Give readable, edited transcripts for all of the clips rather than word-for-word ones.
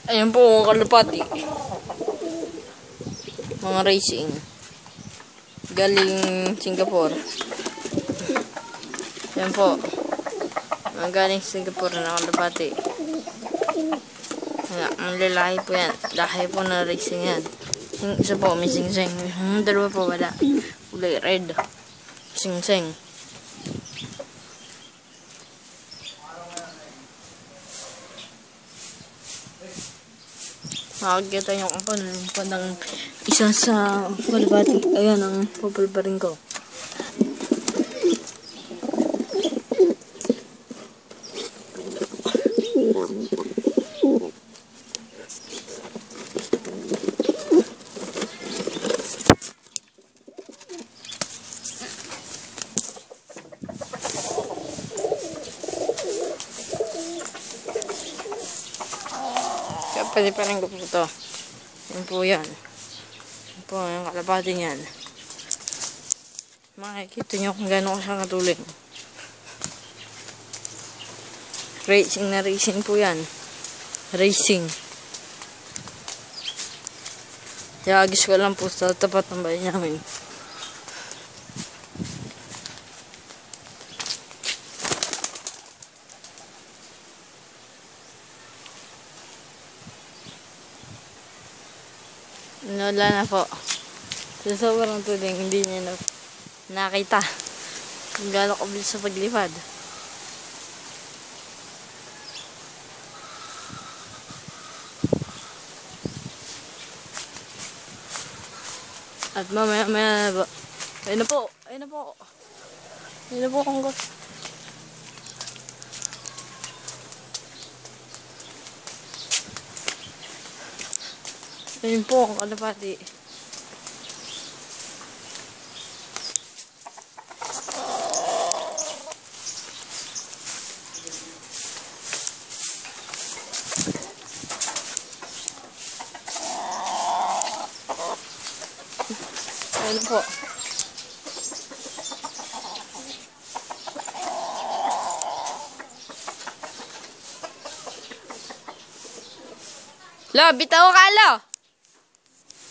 Ayan po mga kalapati. Mga racing. Galing Singapore. Ayan po. Mga galing Singapore na kalapati. Ang lalaki po yan. Lahi po na racing yan. Yung isa po may sing-sing. Dalawa po wala. Kulay red. Sing-sing. Makakita nyo ako ng isa sa kalapati. Ayan ang papalparin ko. Pwede pa rin ko po ito. Yan po yan. Yan po yung kalapati niyan. Makikita nyo kung gano'n ko siya katuling. Racing na racing po yan. Racing. Yagis ko lang po sa tapat ng bahay namin. Wala na po. Sa sobrang tuling, hindi niya nakita kung gano'n kabilis sa paglipad. At mamaya ba? Ayun na po. Ayun na po. Ayun na po kung ayun po ang kalapati. Ayun po. La, bitaw ka, la!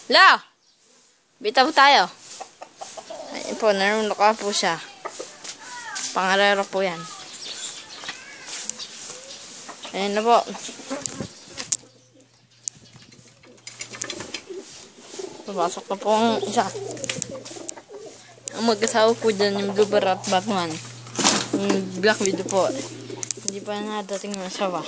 La! Bitaw tayo. Ayun po, nanunuka po siya. Pangarero po yan. Ayun na po. Papasok na po ang isa. Ang mag-asawa po dyan yung Blue Bar at Batman. Yung Black Widow po. Hindi pa nadating ng asawa.